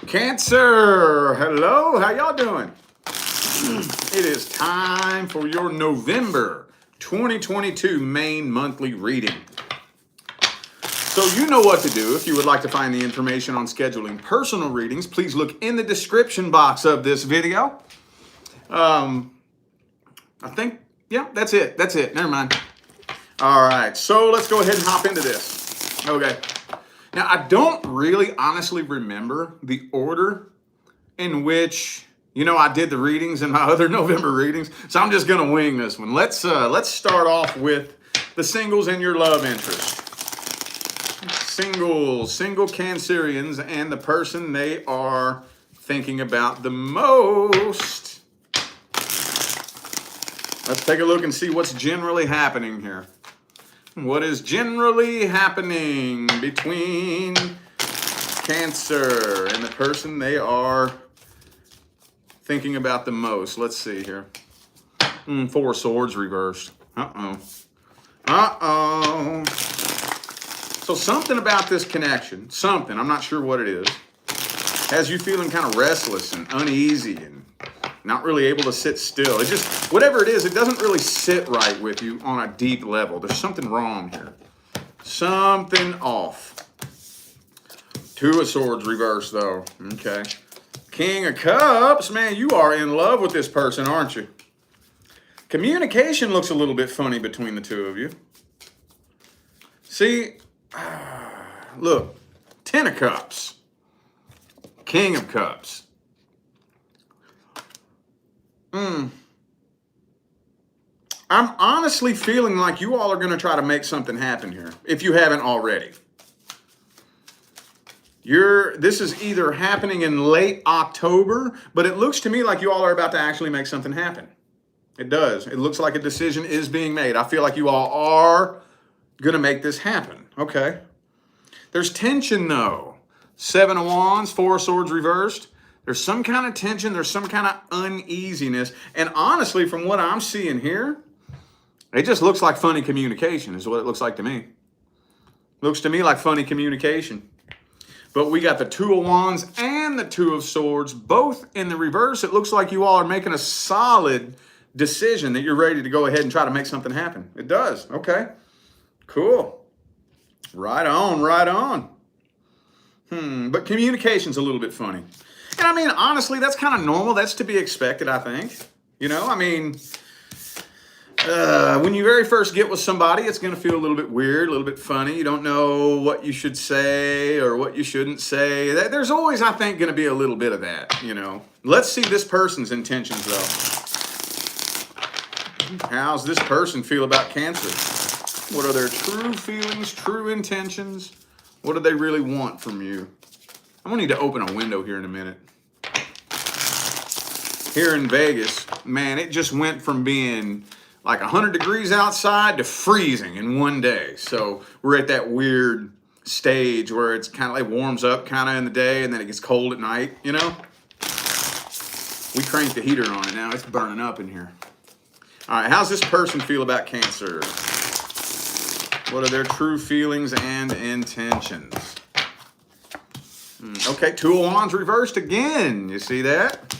Cancer, hello, how y'all doing? It is time for your November 2022 main monthly reading. So you know what to do. If you would like to find the information on scheduling personal readings, please look in the description box of this video. I think, yeah, that's it. Never mind. All right, so let's go ahead and hop into this. Okay. Now, I don't really honestly remember the order in which, I did the readings in my other November readings, so I'm just going to wing this one. Let's start off with the singles and your love interest. Single Cancerians and the person they are thinking about the most. Let's take a look and see what's generally happening here. What is generally happening between Cancer and the person they are thinking about the most? Let's see here. Four of Swords reversed. So something about this connection, I'm not sure what it is, has you feeling kind of restless and uneasy and not really able to sit still. It just, whatever it is, it doesn't really sit right with you on a deep level. There's something wrong here. Something off. Two of Swords reversed, though. Okay. King of Cups. Man, you are in love with this person, aren't you? Communication looks a little bit funny between the two of you. See, look, Ten of Cups. King of Cups. I'm honestly feeling like you all are going to try to make something happen here, if you haven't already. This is either happening in late October, but it looks to me like you all are about to actually make something happen. It does. It looks like a decision is being made. I feel like you all are going to make this happen. Okay. There's tension, though. Seven of Wands, Four of Swords reversed. There's some kind of tension. There's some kind of uneasiness. And honestly, from what I'm seeing here, it just looks like funny communication is what it looks like to me. Looks to me like funny communication. But we got the Two of Wands and the Two of Swords, both in the reverse. It looks like you all are making a solid decision that you're ready to go ahead and try to make something happen. It does. Okay. Cool. Right on, right on. But communication's a little bit funny. And I mean, honestly, that's kind of normal. That's to be expected, I think. When you very first get with somebody, it's going to feel a little bit weird, a little bit funny. You don't know what you should say or what you shouldn't say. There's always, I think, going to be a little bit of that, Let's see this person's intentions, though. How's this person feel about Cancer? What are their true feelings, true intentions? What do they really want from you? I'm going to need to open a window here in a minute. Here in Vegas, man, it just went from being like 100 degrees outside to freezing in one day. So we're at that weird stage where it's kind of like warms up kind of in the day and then it gets cold at night, We cranked the heater on it now. It's burning up in here. All right, how's this person feel about Cancer? What are their true feelings and intentions? Okay, Two of Wands reversed again. You see that?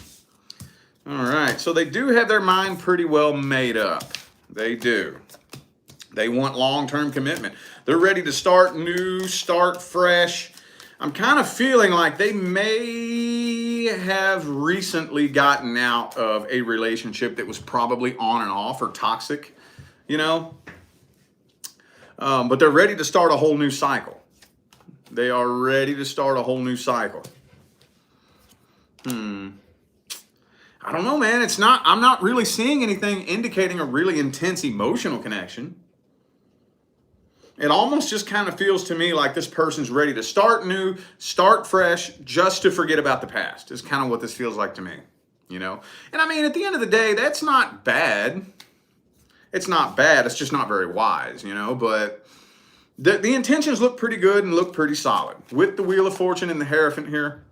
All right, so they do have their mind pretty well made up. They do. They want long-term commitment. They're ready to start new, start fresh. I'm kind of feeling like they may have recently gotten out of a relationship that was probably on and off or toxic, But they're ready to start a whole new cycle. They are ready to start a whole new cycle. I don't know, man. I'm not really seeing anything indicating a really intense emotional connection. It almost just kind of feels to me like this person's ready to start new, start fresh, just to forget about the past. Is kind of what this feels like to me, And I mean, at the end of the day, that's not bad. It's not bad. It's just not very wise, But the intentions look pretty good and look pretty solid. With the Wheel of Fortune and the Hierophant here,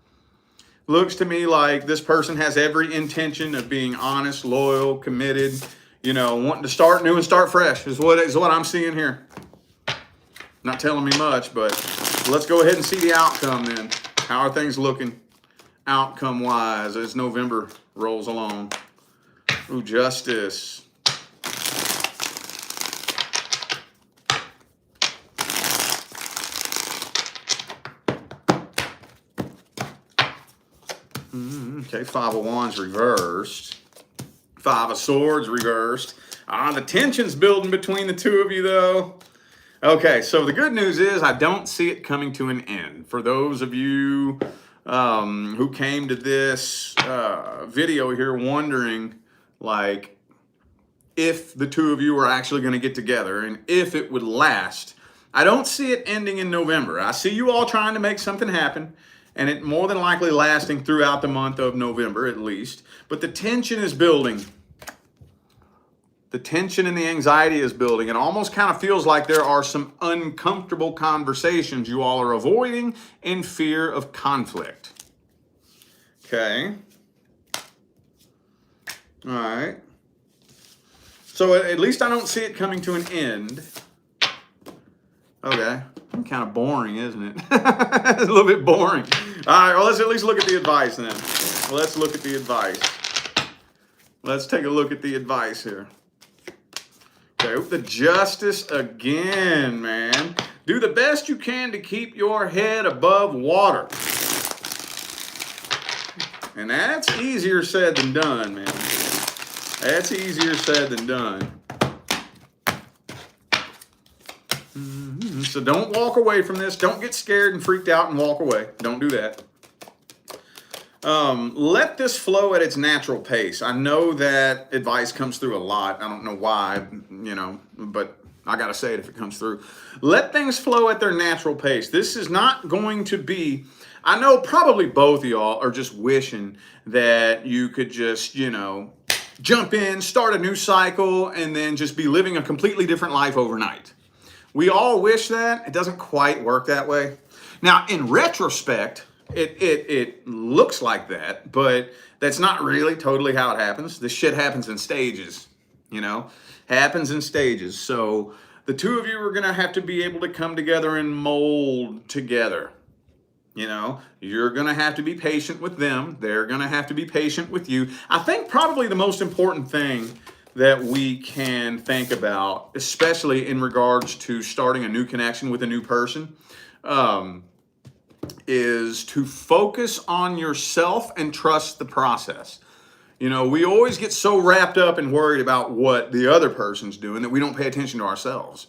looks to me like this person has every intention of being honest, loyal, committed, wanting to start new and start fresh is what I'm seeing here. Not telling me much, but let's go ahead and see the outcome then. How are things looking? outcome-wise as November rolls along. Ooh, Justice. Okay, Five of Wands reversed. Five of Swords reversed. The tension's building between the two of you, though. Okay, so the good news is I don't see it coming to an end. For those of you who came to this video here wondering, like, if the two of you were actually going to get together and if it would last, I don't see it ending in November. I see you all trying to make something happen, and it more than likely lasting throughout the month of November at least. But the tension is building. The tension and the anxiety is building. It almost kind of feels like there are some uncomfortable conversations you all are avoiding in fear of conflict. Okay. All right. So at least I don't see it coming to an end. Okay. Kind of boring, isn't it? It's a little bit boring. All right, well, let's at least look at the advice then. Let's look at the advice. Let's take a look at the advice here. Okay, the Justice again, man. Do the best you can to keep your head above water. And that's easier said than done, man. That's easier said than done. So don't walk away from this. Don't get scared and freaked out and walk away. Don't do that. Let this flow at its natural pace. I know that advice comes through a lot. I don't know why, but I got to say it if it comes through. Let things flow at their natural pace. This is not going to be, I know probably both of y'all are just wishing that you could just, jump in, start a new cycle, and then just be living a completely different life overnight. We all wish that. It doesn't quite work that way. Now, in retrospect, it looks like that, but that's not really totally how it happens. This shit happens in stages, happens in stages. So the two of you are going to have to be able to come together and mold together. You're going to have to be patient with them. They're going to have to be patient with you. I think probably the most important thing that we can think about, especially in regards to starting a new connection with a new person, is to focus on yourself and trust the process. We always get so wrapped up and worried about what the other person's doing that we don't pay attention to ourselves.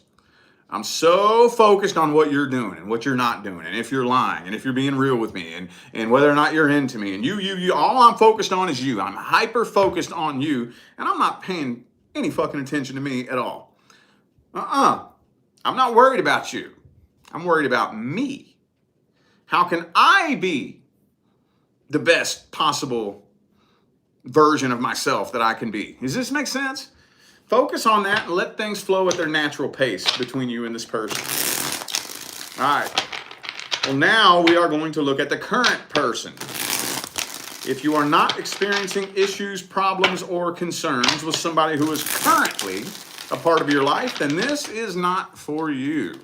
I'm so focused on what you're doing and what you're not doing, and if you're lying, and if you're being real with me, and whether or not you're into me, and you, all I'm focused on is you. I'm hyper focused on you, and I'm not paying any fucking attention to me at all. I'm not worried about you. I'm worried about me. How can I be the best possible version of myself that I can be? Does this make sense? Focus on that and let things flow at their natural pace between you and this person. All right. Well, now we are going to look at the current person. If you are not experiencing issues, problems, or concerns with somebody who is currently a part of your life, then this is not for you.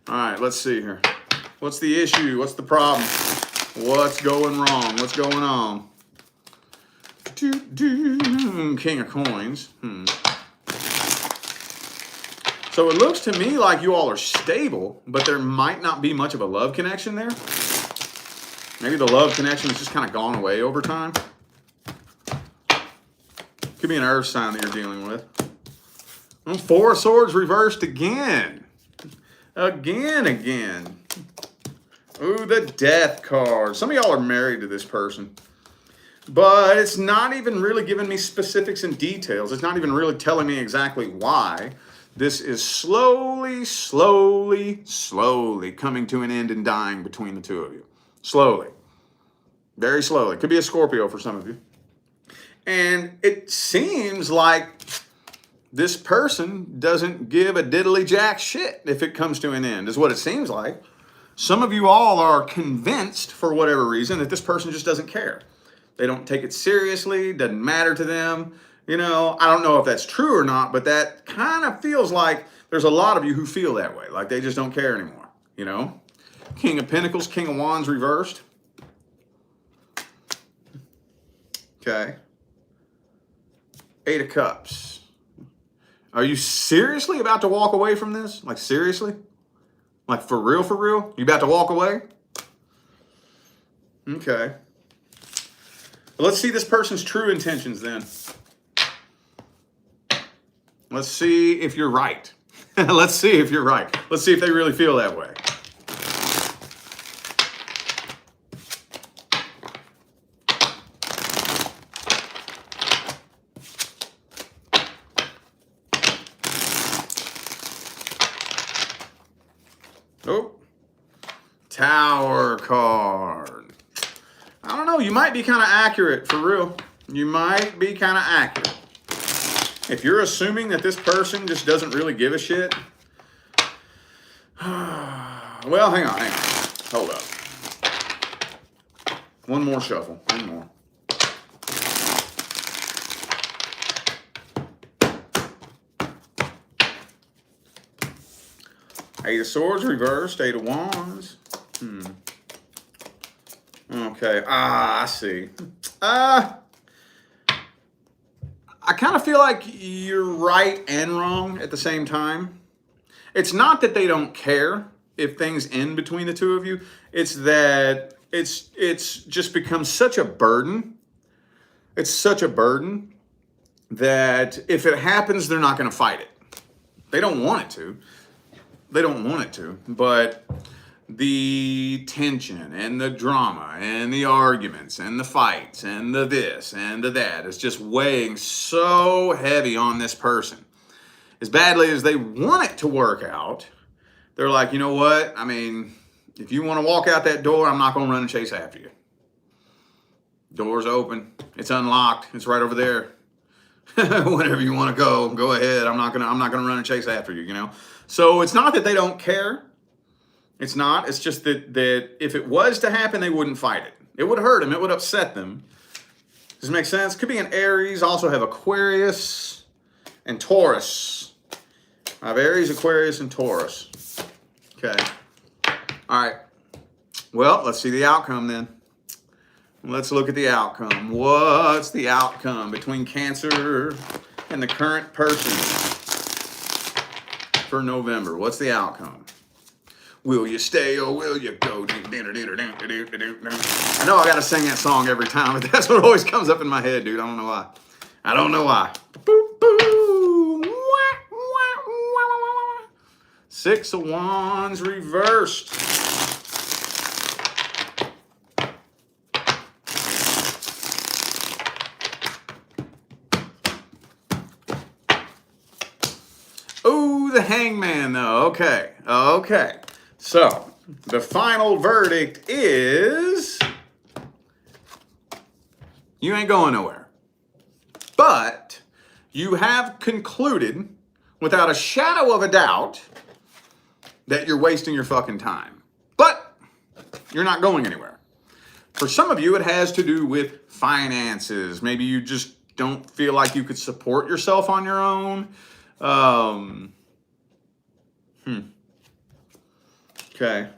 All right, let's see here. What's the issue? What's the problem? What's going wrong? What's going on? King of Coins. So it looks to me like you all are stable, but there might not be much of a love connection there. Maybe the love connection has just kind of gone away over time. Could be an earth sign that you're dealing with. Four of Swords reversed again. Again. Ooh, the Death card. Some of y'all are married to this person. But it's not even really giving me specifics and details. It's not even really telling me exactly why. This is slowly coming to an end and dying between the two of you. Slowly. Very slowly. Could be a Scorpio for some of you. And it seems like this person doesn't give a diddly jack shit if it comes to an end, is what it seems like. Some of you all are convinced, for whatever reason, that this person just doesn't care. They don't take it seriously, doesn't matter to them. I don't know if that's true or not, but that kind of feels like there's a lot of you who feel that way, like they just don't care anymore, King of Pentacles, King of Wands reversed. Okay. 8 of Cups. Are you seriously about to walk away from this? Like, seriously? Like, for real, for real? You about to walk away? Okay. Well, let's see this person's true intentions then. Let's see if you're right. Let's see if you're right. Let's see if they really feel that way. Oh, Tower card. I don't know. You might be kind of accurate, for real. You might be kind of accurate. If you're assuming that this person just doesn't really give a shit, well, hang on. Hold up. One more shuffle. One more. Eight of Swords reversed, 8 of Wands. Okay. I see. I kind of feel like you're right and wrong at the same time. It's not that they don't care if things end between the two of you. It's that it's just become such a burden. It's such a burden that if it happens, they're not going to fight it. They don't want it to. They don't want it to, but the tension and the drama and the arguments and the fights and the this and the that is just weighing so heavy on this person. As badly as they want it to work out, they're like, you know what? I mean, if you want to walk out that door, I'm not going to run and chase after you. Door's open. It's unlocked. It's right over there. Whenever you want to go ahead. I'm not gonna run and chase after you, you know? So it's not that they don't care. It's not. It's just that if it was to happen, they wouldn't fight it. It would hurt them. It would upset them. Does it make sense? Could be an Aries. Also have Aquarius and Taurus. I have Aries, Aquarius, and Taurus. Okay. All right. Well, let's see the outcome then. Let's look at the outcome. What's the outcome between Cancer and the current person for November? What's the outcome? Will you stay or will you go? I know I got to sing that song every time, but that's what always comes up in my head, dude. I don't know why. I don't know why. Boop, boop. Six of Wands reversed. Oh, the Hangman, though. Okay. Okay. So, the final verdict is you ain't going nowhere. But you have concluded without a shadow of a doubt that you're wasting your fucking time. But you're not going anywhere. For some of you, it has to do with finances. Maybe you just don't feel like you could support yourself on your own. Okay.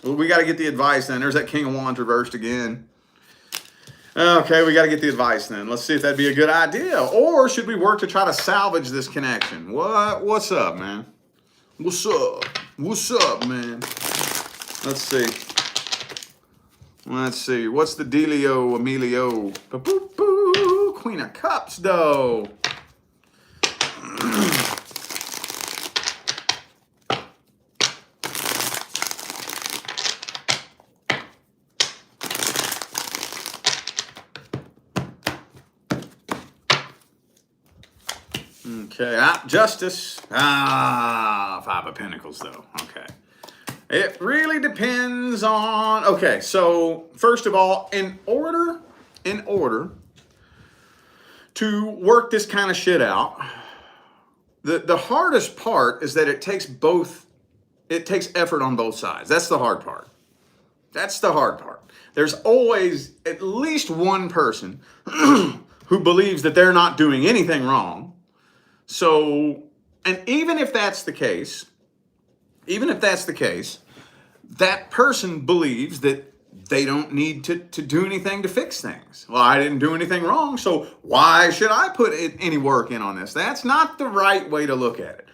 Well, we got to get the advice then. There's that King of Wands reversed again. Okay, we got to get the advice then. Let's see if that'd be a good idea. Or should we work to try to salvage this connection? What's up, man? What's up? What's up, man? Let's see. Let's see. What's the dealio, Emilio? Ba-boop-boo. Queen of Cups, though. Okay, Justice. Five of Pentacles, though. Okay. It really depends on... Okay, so first of all, in order to work this kind of shit out, the hardest part is that it takes effort on both sides. That's the hard part. That's the hard part. There's always at least one person who believes that they're not doing anything wrong. So, and even if that's the case, that person believes that they don't need to do anything to fix things. Well, I didn't do anything wrong, so why should I put any work in on this? That's not the right way to look at it.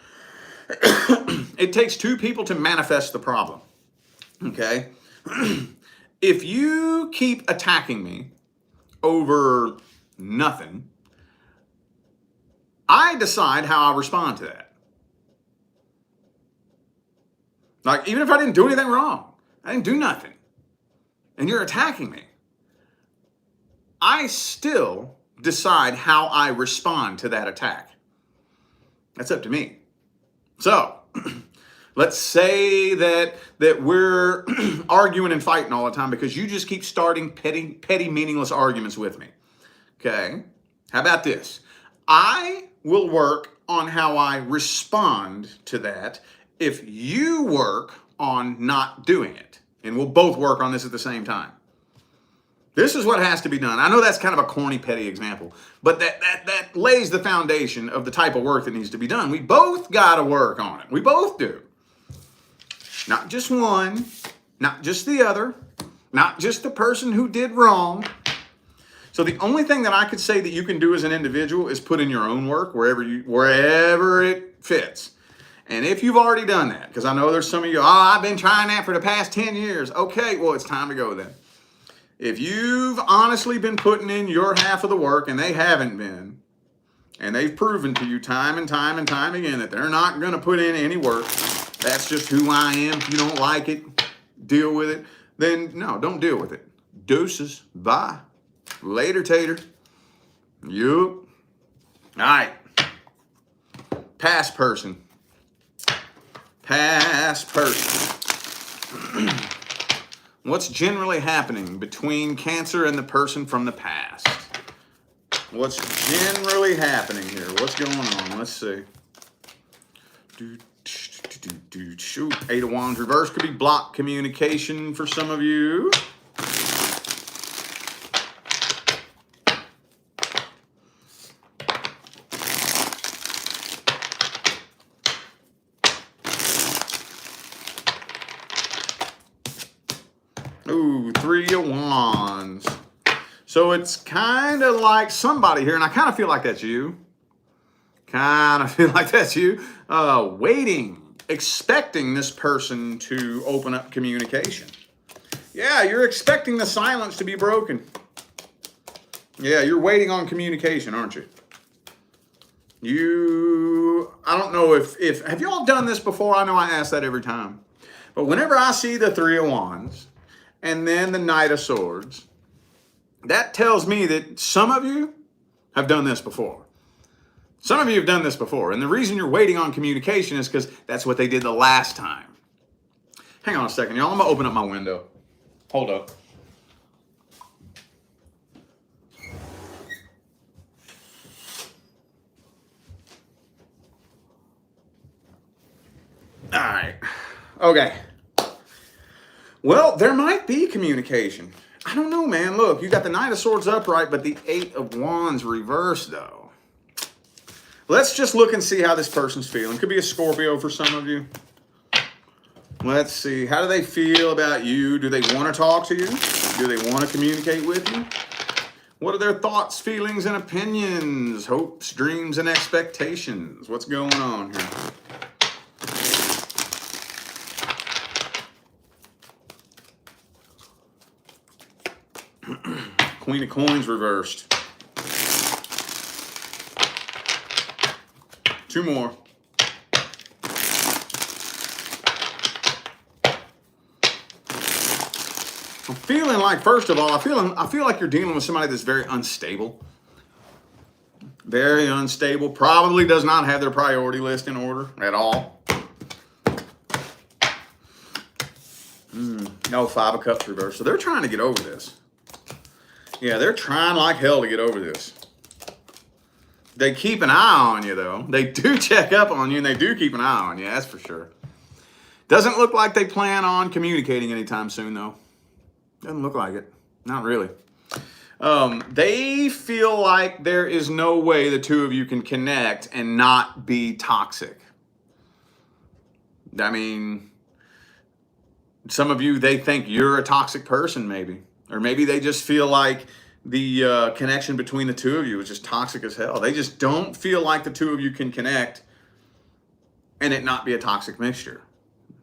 It takes two people to manifest the problem. Okay? If you keep attacking me over nothing, I decide how I respond to that. Like, even if I didn't do anything wrong, I didn't do nothing, and you're attacking me, I still decide how I respond to that attack. That's up to me. So, let's say that we're arguing and fighting all the time because you just keep starting petty, meaningless arguments with me. Okay? How about this? I will work on how I respond to that if you work on not doing it. And we'll both work on this at the same time. This is what has to be done. I know that's kind of a corny, petty example, but that lays the foundation of the type of work that needs to be done. We both got to work on it. We both do. Not just one, not just the other, not just the person who did wrong. So the only thing that I could say that you can do as an individual is put in your own work wherever it fits. And if you've already done that, because I know there's some of you, I've been trying that for the past 10 years. Okay, well, it's time to go then. If you've honestly been putting in your half of the work and they haven't been, and they've proven to you time and time and time again that they're not going to put in any work, that's just who I am. If you don't like it, deal with it. Then no, don't deal with it. Deuces. Bye. Later, tater. Yup. All right. Past person. Past person. What's generally happening between Cancer and the person from the past? What's generally happening here? What's going on? Let's see. Shoot. Eight of Wands reverse could be blocked communication for some of you. Ooh, Three of Wands. So it's kind of like somebody here, and I kind of feel like that's you. Waiting, expecting this person to open up communication. Yeah, you're expecting the silence to be broken. Yeah, you're waiting on communication, aren't you? I don't know if have you all done this before? I know I ask that every time. But whenever I see the Three of Wands and then the Knight of Swords, that tells me that some of you have done this before. Some of you have done this before. And the reason you're waiting on communication is because that's what they did the last time. Hang on a second, y'all. I'm going to open up my window. Hold up. All right. Okay. Well, there might be communication. I don't know, man. Look, you got the Knight of Swords upright, but the Eight of Wands reversed, though. Let's just look and see how this person's feeling. Could be a Scorpio for some of you. Let's see. How do they feel about you? Do they want to talk to you? Do they want to communicate with you? What are their thoughts, feelings, and opinions? Hopes, dreams, and expectations? What's going on here? Queen of Coins reversed. Two more. I'm feeling like, first of all, I feel like you're dealing with somebody that's very unstable. Very unstable. Probably does not have their priority list in order at all. No, Five of Cups reversed. So they're trying to get over this. Yeah, they're trying like hell to get over this. They keep an eye on you, though. They do check up on you, and they do keep an eye on you, that's for sure. Doesn't look like they plan on communicating anytime soon, though. Doesn't look like it. Not really. They feel like there is no way the two of you can connect and not be toxic. I mean, Some of you, they think you're a toxic person, maybe. Or maybe they just feel like the connection between the two of you is just toxic as hell. They just don't feel like the two of you can connect and it not be a toxic mixture.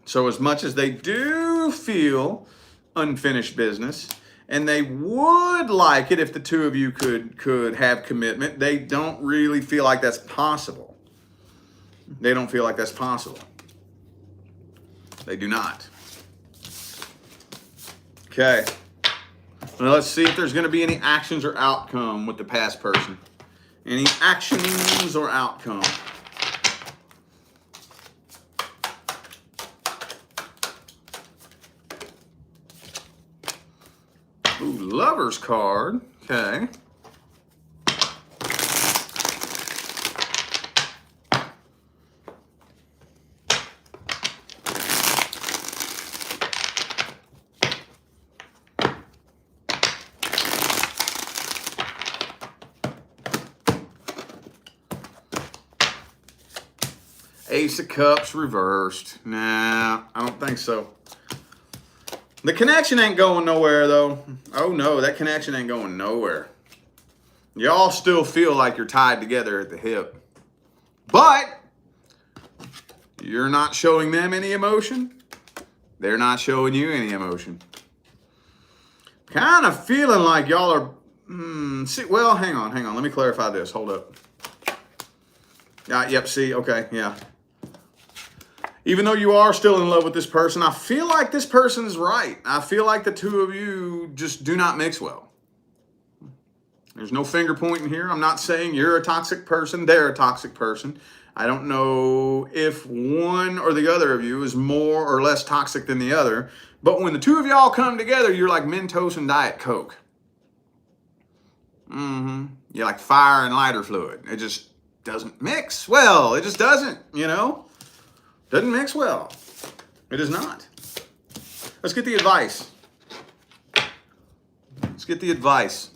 So as much as they do feel unfinished business, and they would like it if the two of you could have commitment, they don't really feel like that's possible. They don't feel like that's possible. They do not. Okay. Well, let's see if there's going to be any actions or outcome with the past person. Any actions or outcome? Ooh, Lover's card. Okay. Ace of Cups reversed. Nah, I don't think so. The connection ain't going nowhere, though. Oh, no, that connection ain't going nowhere. Y'all still feel like you're tied together at the hip. But you're not showing them any emotion. They're not showing you any emotion. Kind of feeling like y'all are... well, hang on. Let me clarify this. Hold up. Yep, see, okay, yeah. Even though you are still in love with this person, I feel like this person's right. I feel like the two of you just do not mix well. There's no finger pointing here. I'm not saying you're a toxic person, they're a toxic person. I don't know if one or the other of you is more or less toxic than the other, but when the two of y'all come together, you're like Mentos and Diet Coke. You're like fire and lighter fluid. It just doesn't mix well. It just doesn't, Doesn't mix well. It does not. Let's get the advice. Let's get the advice.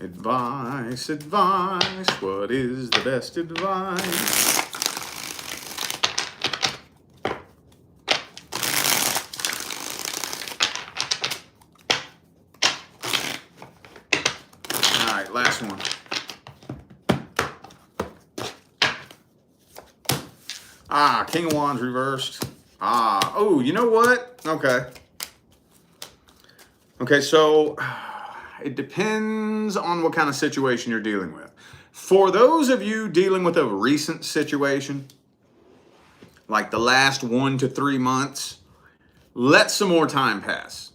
Advice, advice. What is the best advice? Last one. King of Wands reversed. Oh, you know what? Okay, so it depends on what kind of situation you're dealing with. For those of you dealing with a recent situation, like the last 1 to 3 months, let some more time pass.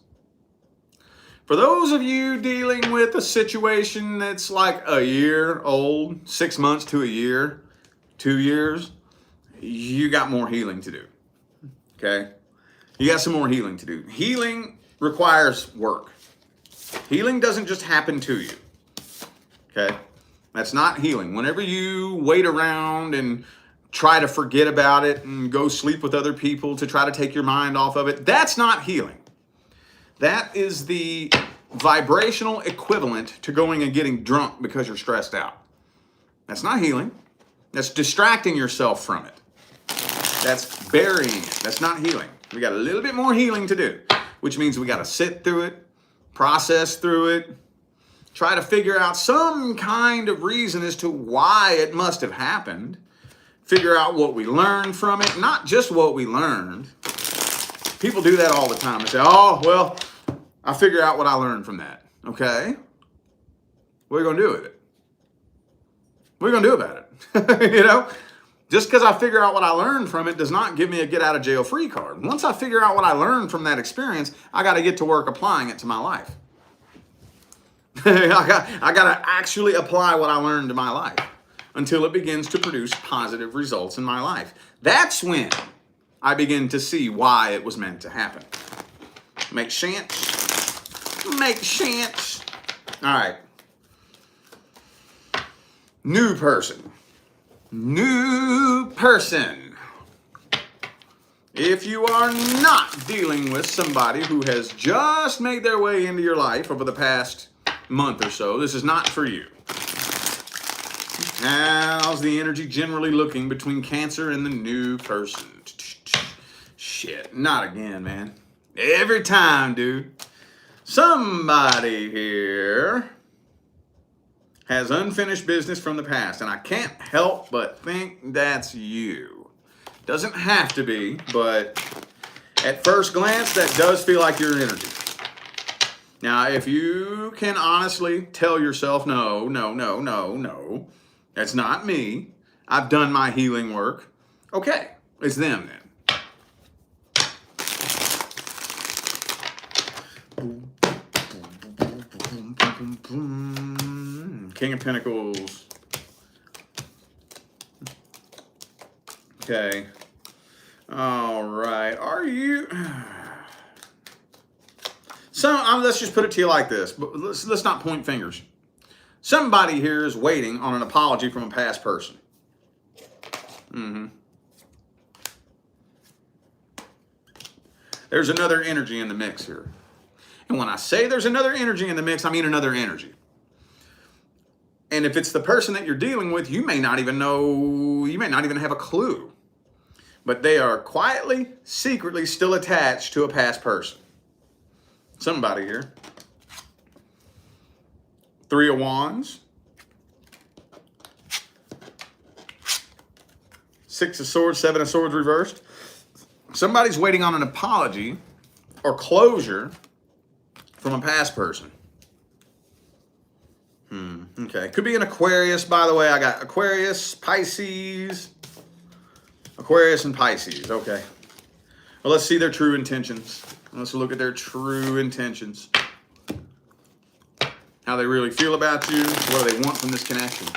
For those of you dealing with a situation that's like a year old, 6 months to a year, 2 years, you got more healing to do, okay? You got some more healing to do. Healing requires work. Healing doesn't just happen to you, okay? That's not healing. Whenever you wait around and try to forget about it and go sleep with other people to try to take your mind off of it, that's not healing. That is the vibrational equivalent to going and getting drunk because you're stressed out. That's not healing. That's distracting yourself from it. That's burying it. That's not healing. We got a little bit more healing to do, which means we got to sit through it, process through it, try to figure out some kind of reason as to why it must have happened, figure out what we learned from it, not just what we learned. People do that all the time. They say, oh, well, I figure out what I learned from that. Okay. What are you going to do with it? What are you going to do about it? Just because I figure out what I learned from it does not give me a get out of jail free card. Once I figure out what I learned from that experience, I got to get to work applying it to my life. I got to actually apply what I learned to my life until it begins to produce positive results in my life. That's when I begin to see why it was meant to happen. Make sense? Make sense. All right. New person. New person. If you are not dealing with somebody who has just made their way into your life over the past month or so. This is not for you. How's the energy generally looking between Cancer and the new person? Shit, not again, man. Every time, dude. Somebody here has unfinished business from the past, and I can't help but think that's you. Doesn't have to be, but at first glance, that does feel like your energy. Now, if you can honestly tell yourself, no, that's not me. I've done my healing work. Okay, it's them then. King of Pentacles. Okay. All right. Are you... let's just put it to you like this. But let's not point fingers. Somebody here is waiting on an apology from a past person. There's another energy in the mix here. And when I say there's another energy in the mix, I mean another energy. And if it's the person that you're dealing with, you may not even know, you may not even have a clue. But they are quietly, secretly still attached to a past person. Somebody here. 3 of Wands. 6 of Swords, 7 of Swords reversed. Somebody's waiting on an apology or closure from a past person. Okay. Could be an Aquarius, by the way. I got Aquarius, Pisces. Aquarius and Pisces. Okay. Well, let's see their true intentions. Let's look at their true intentions. How they really feel about you. What do they want from this connection?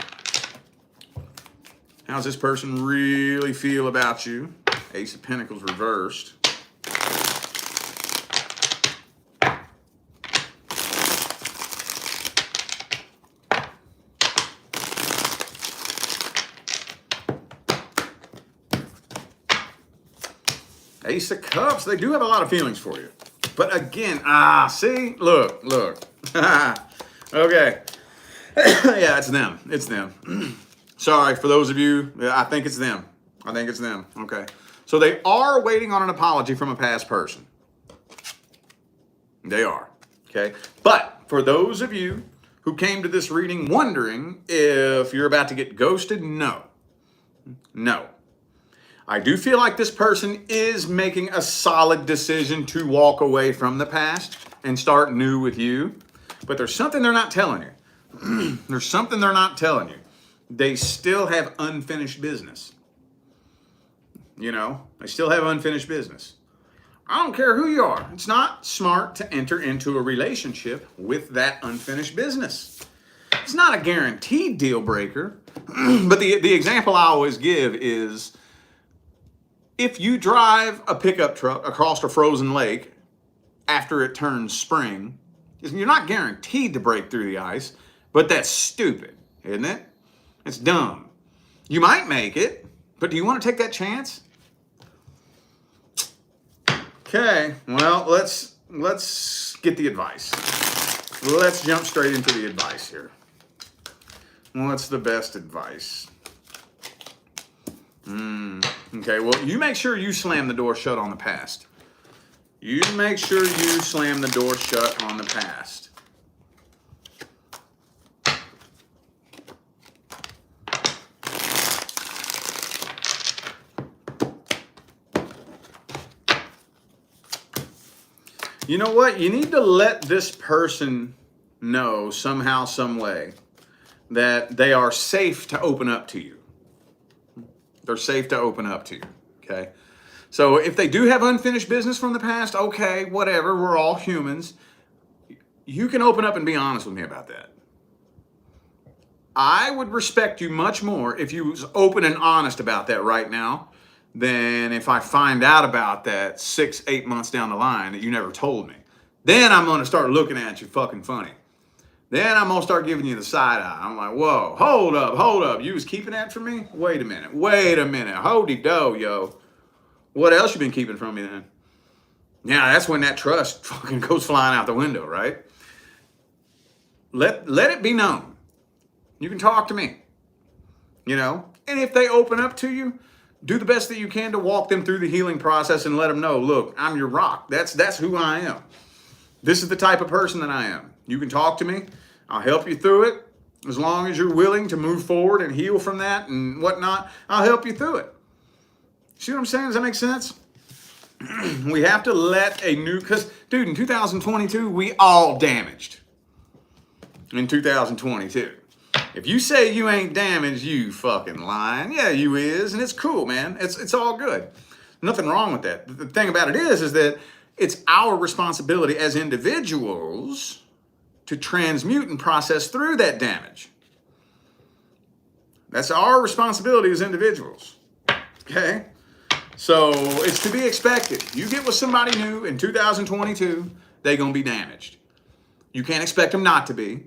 How's this person really feel about you? Ace of Pentacles reversed. Ace of Cups, they do have a lot of feelings for you. But again, see? Look. Okay. Yeah, it's them. It's them. Sorry, for those of you, I think it's them. Okay. So they are waiting on an apology from a past person. They are. Okay. But for those of you who came to this reading wondering if you're about to get ghosted, no. I do feel like this person is making a solid decision to walk away from the past and start new with you. But there's something they're not telling you. There's something they're not telling you. They still have unfinished business. You know, they still have unfinished business. I don't care who you are. It's not smart to enter into a relationship with that unfinished business. It's not a guaranteed deal breaker. But the example I always give is, if you drive a pickup truck across a frozen lake after it turns spring, you're not guaranteed to break through the ice, but that's stupid, isn't it? It's dumb. You might make it, but do you want to take that chance? Okay, well, let's get the advice. Let's jump straight into the advice here. What's the best advice? Okay, well, you make sure you slam the door shut on the past. You make sure you slam the door shut on the past. You know what? You need to let this person know somehow, some way, that they are safe to open up to you. They're safe to open up to you, okay? So if they do have unfinished business from the past, okay, whatever, we're all humans. You can open up and be honest with me about that. I would respect you much more if you was open and honest about that right now than if I find out about that 6-8 months down the line that you never told me. Then I'm going to start looking at you fucking funny. Then I'm going to start giving you the side eye. I'm like, whoa, hold up. You was keeping that from me? Wait a minute. Hody-do, yo. What else you been keeping from me then? Yeah, that's when that trust fucking goes flying out the window, right? let it be known. You can talk to me, you know, and if they open up to you, do the best that you can to walk them through the healing process and let them know, look, I'm your rock. That's who I am. This is the type of person that I am. You can talk to me. I'll help you through it. As long as you're willing to move forward and heal from that and whatnot, I'll help you through it. See what I'm saying? Does that make sense? We have to let because, dude, in 2022, we all damaged. In 2022. If you say you ain't damaged, you fucking lying. Yeah, you is, and it's cool, man. It's all good. Nothing wrong with that. The thing about it is that it's our responsibility as individuals to transmute and process through that damage. That's our responsibility as individuals. Okay? So it's to be expected. You get with somebody new in 2022, they're going to be damaged. You can't expect them not to be.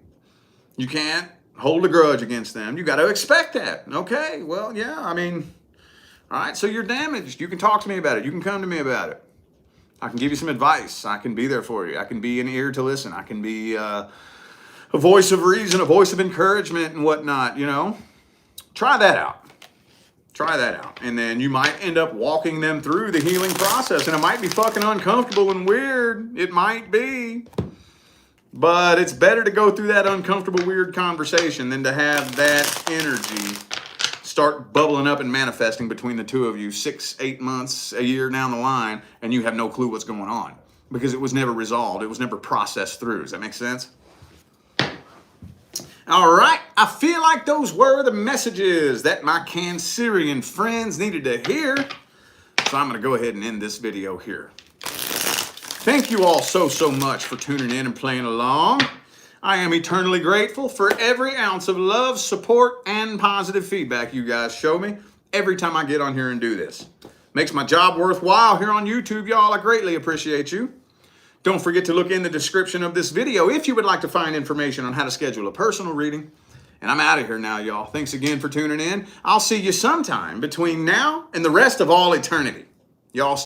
You can't hold a grudge against them. You got to expect that. Okay, well, yeah, I mean, all right, so you're damaged. You can talk to me about it. You can come to me about it. I can give you some advice. I can be there for you. I can be an ear to listen. I can be a voice of reason, a voice of encouragement and whatnot, you know. Try that out. Try that out. And then you might end up walking them through the healing process. And it might be fucking uncomfortable and weird. It might be. But it's better to go through that uncomfortable, weird conversation than to have that energy start bubbling up and manifesting between the two of you 6, 8 months, a year down the line, and you have no clue what's going on because it was never resolved. It was never processed through. Does that make sense? All right. I feel like those were the messages that my Cancerian friends needed to hear. So I'm going to go ahead and end this video here. Thank you all so much for tuning in and playing along. I am eternally grateful for every ounce of love, support, and positive feedback you guys show me every time I get on here and do this. Makes my job worthwhile here on YouTube, y'all. I greatly appreciate you. Don't forget to look in the description of this video if you would like to find information on how to schedule a personal reading. And I'm out of here now, y'all. Thanks again for tuning in. I'll see you sometime between now and the rest of all eternity. Y'all